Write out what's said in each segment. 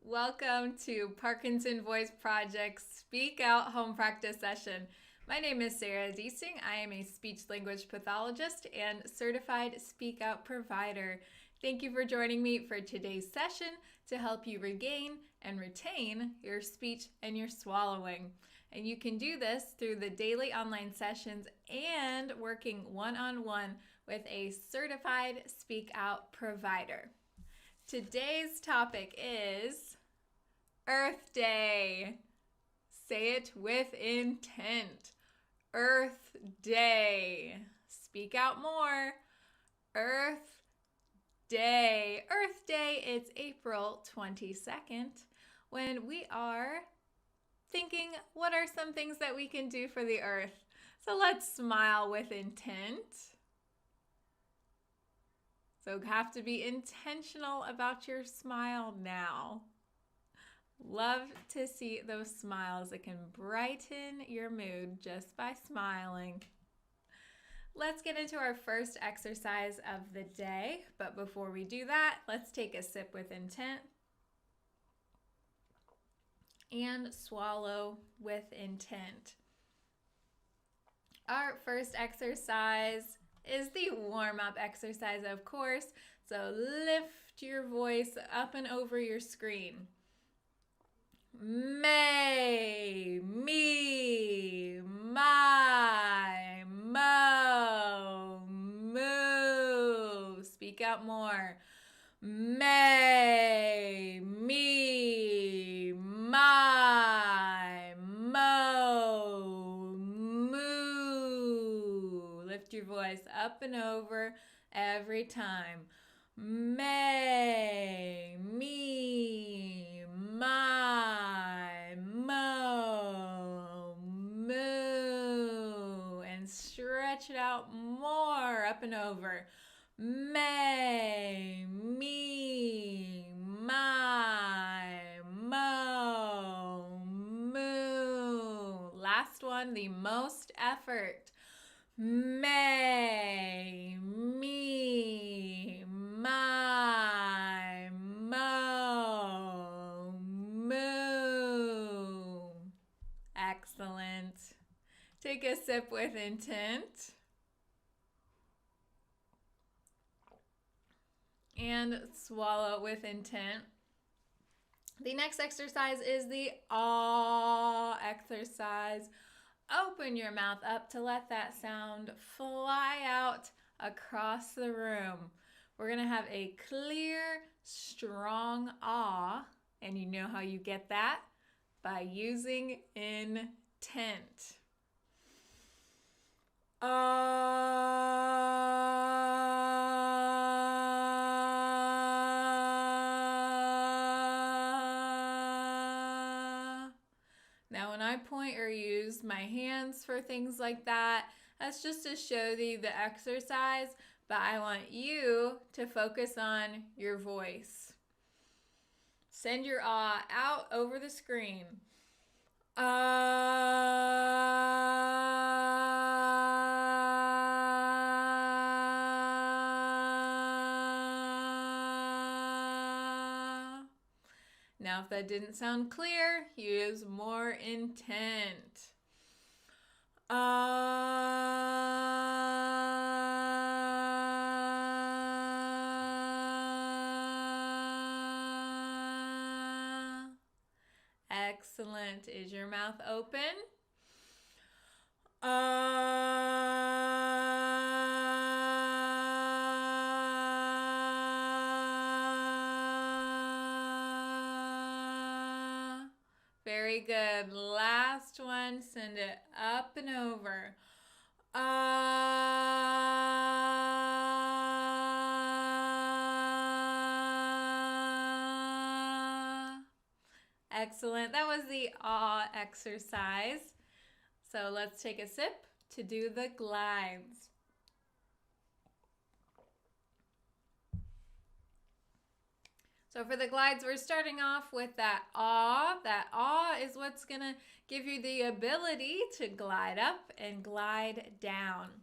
Welcome to Parkinson Voice Project's Speak Out Home Practice Session. My name is Sarah Deasing. I am a speech language pathologist and certified Speak Out provider. Thank you for joining me for today's session to help you regain and retain your speech and your swallowing. And you can do this through the daily online sessions and working one-on-one with a certified Speak Out provider. Today's topic is Earth Day. Say it with intent. Earth Day. Speak out more. Earth Day. Earth Day, it's April 22nd when we are thinking, what are some things that we can do for the earth? So let's smile with intent. So have to be intentional about your smile now. Love to see those smiles. It can brighten your mood just by smiling. Let's get into our first exercise of the day. But before we do that, let's take a sip with intent and swallow with intent. Our first exercise is the warm-up exercise, of course. So lift your voice up and over your screen. May, me, my, mo, moo. Speak out more. May, me, my, mo, moo. Lift your voice up and over every time. May, me, my, mo, moo. And stretch it out more, up and over. May, me, my, mo, moo. Last one, the most effort. May, me, my, mo, moo. Excellent. Take a sip with intent. And swallow with intent. The next exercise is the ah exercise. Open your mouth up to let that sound fly out across the room. We're going to have a clear, strong ah, and you know how you get that? By using intent. Now when I point or use my hands for things like that, that's just to show you the exercise, but I want you to focus on your voice. Send your ah out over the screen. Now, if that didn't sound clear, use more intent. Excellent. Is your mouth open? Very good. Last one. Send it up and over. Excellent. That was the ah exercise. So let's take a sip to do the glides. So for the glides, we're starting off with that ah. That ah is what's going to give you the ability to glide up and glide down.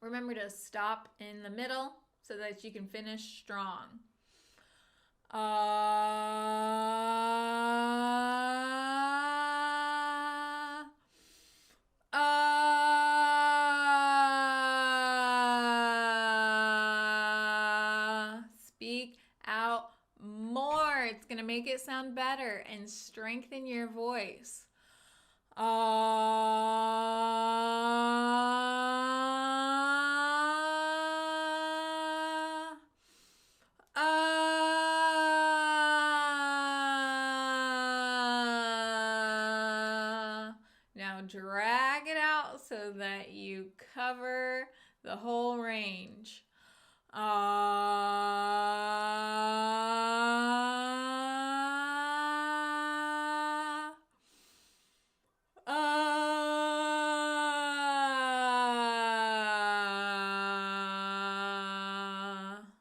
Remember to stop in the middle so that you can finish strong. Speak out more. It's going to make it sound better and strengthen your voice. Now drag it out so that you cover the whole range.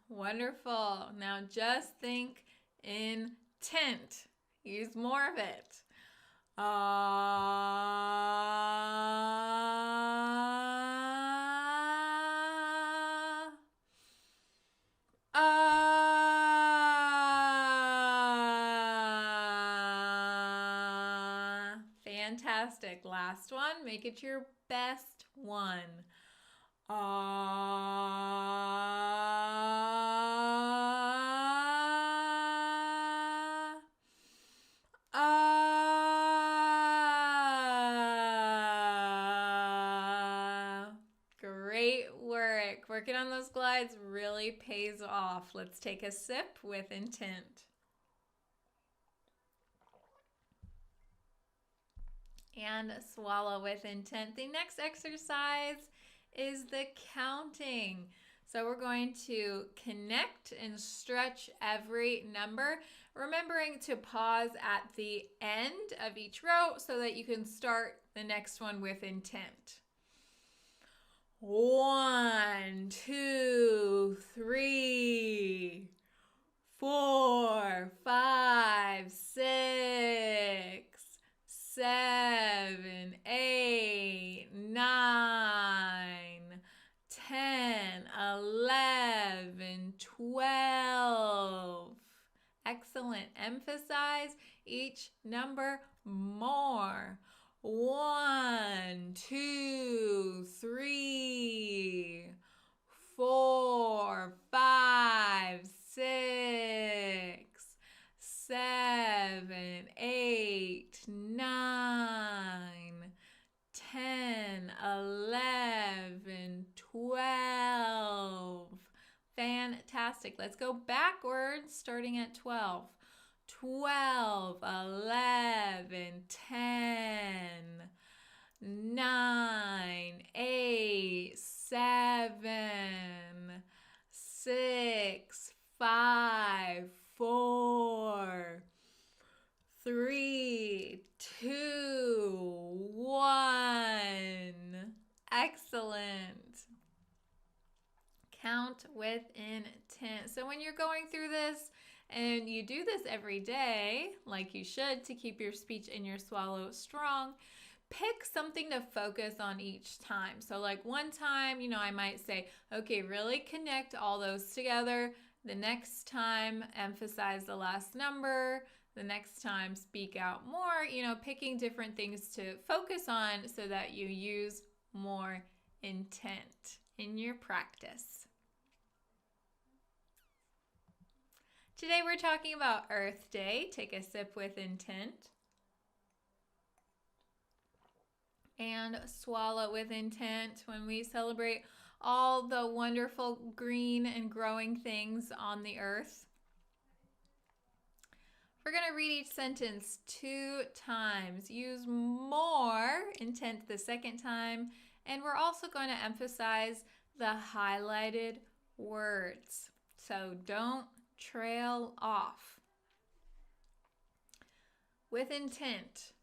Wonderful. Now just think intent. Use more of it. Fantastic. Last one. Make it your best one. Great work. Working on those glides really pays off. Let's take a sip with intent. And swallow with intent. The next exercise is the counting. So we're going to connect and stretch every number, remembering to pause at the end of each row so that you can start the next one with intent. 1, 2, 3, 4, 5, 6, 7, 8, 9, 10, 11, 12. Excellent. Emphasize each number more. 1, 2, 3, 4, 5, 6, 7, 8, 9, 10, 11, 12. Fantastic. Let's go backwards, starting at 12. 12, 11, 10, 9, 8, 7, 6, 5, 4, 3, 2, 1. Excellent. Count with intent. So when you're going through this, and you do this every day, like you should, to keep your speech and your swallow strong, pick something to focus on each time. So like one time, I might say, okay, really connect all those together. The next time, emphasize the last number. The next time, speak out more, picking different things to focus on so that you use more intent in your practice. Today we're talking about Earth Day. Take a sip with intent. And swallow with intent when we celebrate all the wonderful green and growing things on the earth. We're going to read each sentence 2 times. Use more intent the second time. And we're also going to emphasize the highlighted words. So don't trail off. With intent,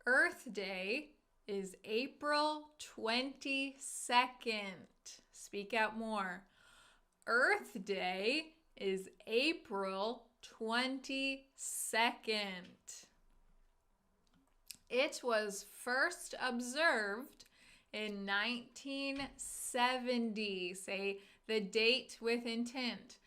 Earth Day is April 22nd. Speak out more. Earth Day is April 22nd. It was first observed in 1970. Say the date with intent.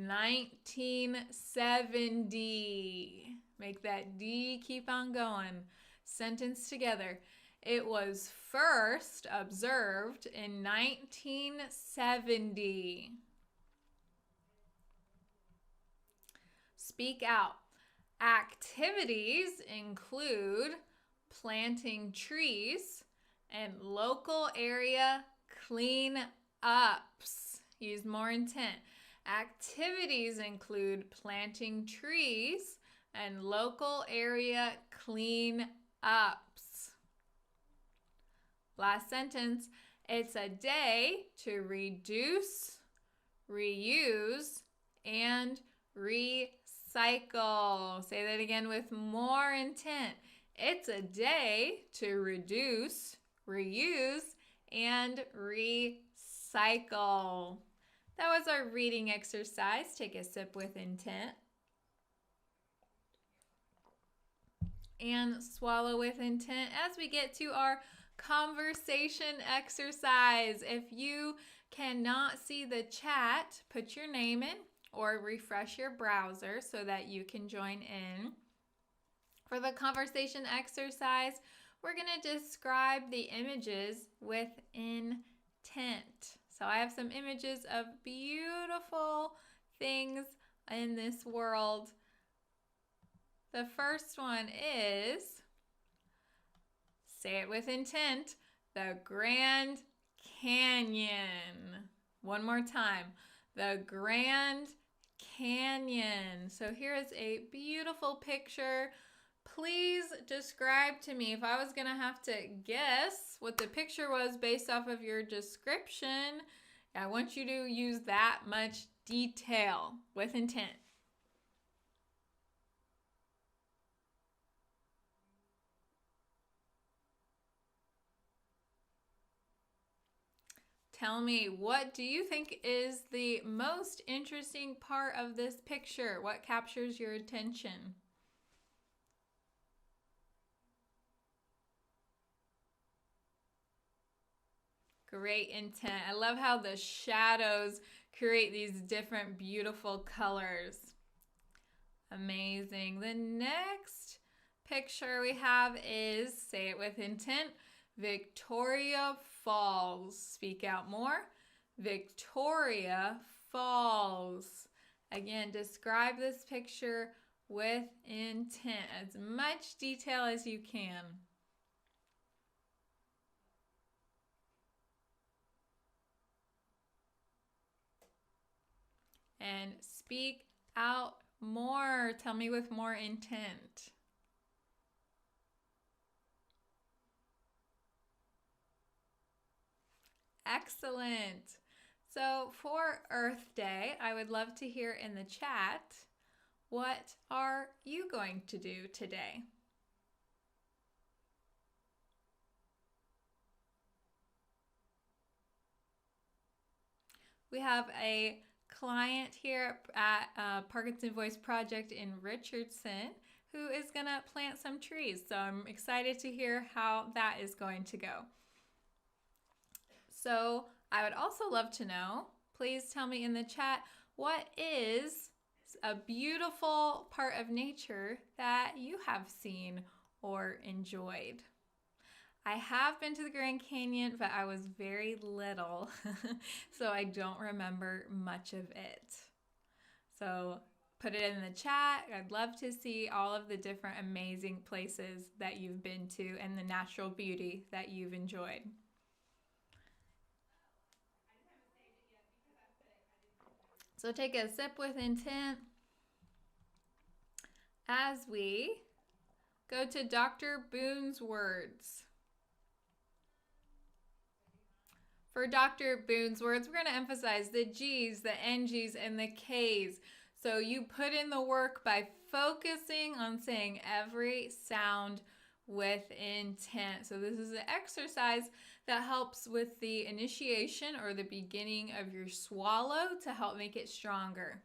1970. Make that D keep on going. Sentence together. It was first observed in 1970. Speak out. Activities include planting trees and local area clean-ups. Use more intent. Activities include planting trees and local area clean-ups. Last sentence. It's a day to reduce, reuse, and recycle. Say that again with more intent. It's a day to reduce, reuse, and recycle. That was our reading exercise. Take a sip with intent. And swallow with intent as we get to our conversation exercise. If you cannot see the chat, put your name in or refresh your browser so that you can join in. For the conversation exercise, we're going to describe the images with intent. So I have some images of beautiful things in this world. The first one is, say it with intent, the Grand Canyon. One more time, the Grand Canyon. So here is a beautiful picture. Please describe to me, if I was going to have to guess what the picture was based off of your description, I want you to use that much detail with intent. Tell me, what do you think is the most interesting part of this picture? What captures your attention? Great intent. I love how the shadows create these different beautiful colors. Amazing. The next picture we have is, say it with intent, Victoria Falls. Speak out more. Victoria Falls. Again, describe this picture with intent. As much detail as you can. And speak out more. Tell me with more intent. Excellent. So for Earth Day, I would love to hear in the chat, what are you going to do today? We have a client here at Parkinson Voice Project in Richardson who is going to plant some trees. So I'm excited to hear how that is going to go. So I would also love to know, please tell me in the chat, what is a beautiful part of nature that you have seen or enjoyed? I have been to the Grand Canyon, but I was very little, so I don't remember much of it. So put it in the chat. I'd love to see all of the different amazing places that you've been to and the natural beauty that you've enjoyed. So take a sip with intent as we go to Dr. Boone's words. For Dr. Boone's words, we're going to emphasize the G's, the NG's, and the K's. So you put in the work by focusing on saying every sound with intent. So this is an exercise that helps with the initiation or the beginning of your swallow to help make it stronger.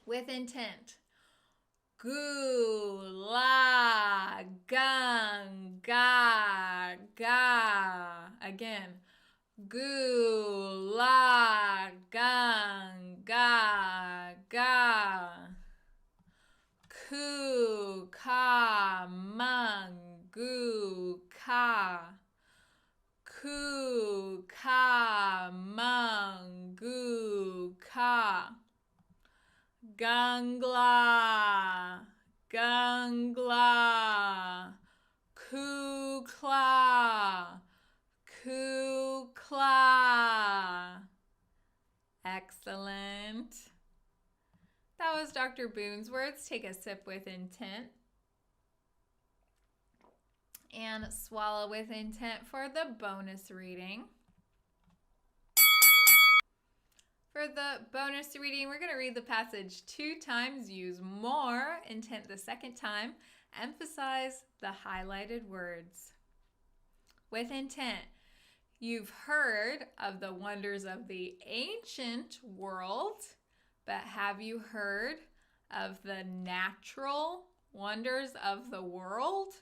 With intent. Gu, la, gung, ga, ga. Again. gu, la, gun, ga, ga. Ku, ka, mung, gu, ka. Ku, ka, mung, gu, ka. Gungla, gungla. Kukla, kukla. Excellent. That was Dr. Boone's words. Take a sip with intent. And swallow with intent for the bonus reading. For the bonus reading, we're going to read the passage 2 times, use more intent the second time, emphasize the highlighted words. With intent, you've heard of the wonders of the ancient world, but have you heard of the natural wonders of the world?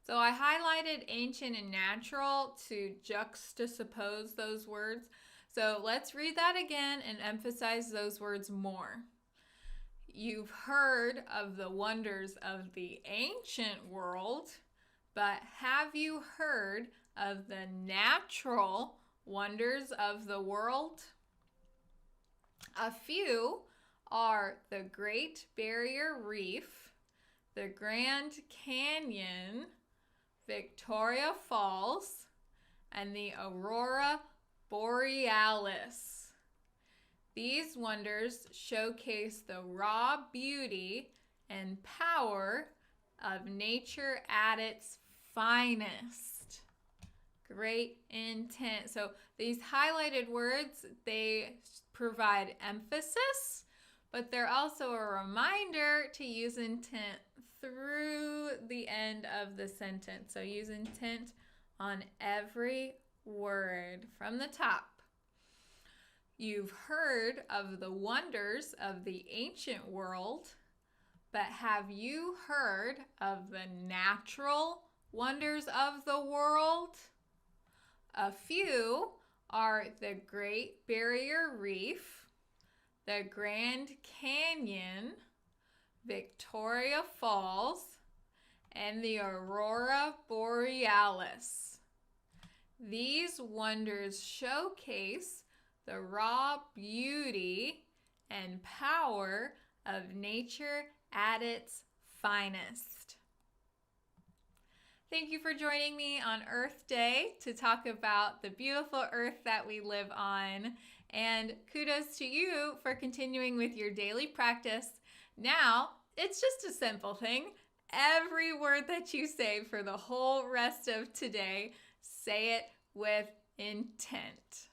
So I highlighted ancient and natural to juxtapose those words. So let's read that again and emphasize those words more. You've heard of the wonders of the ancient world, but have you heard of the natural wonders of the world? A few are the Great Barrier Reef, the Grand Canyon, Victoria Falls, and the Aurora Borealis. These wonders showcase the raw beauty and power of nature at its finest. Great intent. So these highlighted words, they provide emphasis, but they're also a reminder to use intent through the end of the sentence. So use intent on every word from the top. You've heard of the wonders of the ancient world, but have you heard of the natural wonders of the world? A few are the Great Barrier Reef, the Grand Canyon, Victoria Falls, and the Aurora Borealis. These wonders showcase the raw beauty and power of nature at its finest. Thank you for joining me on Earth Day to talk about the beautiful earth that we live on. And kudos to you for continuing with your daily practice. Now, it's just a simple thing. Every word that you say for the whole rest of today, say it with intent.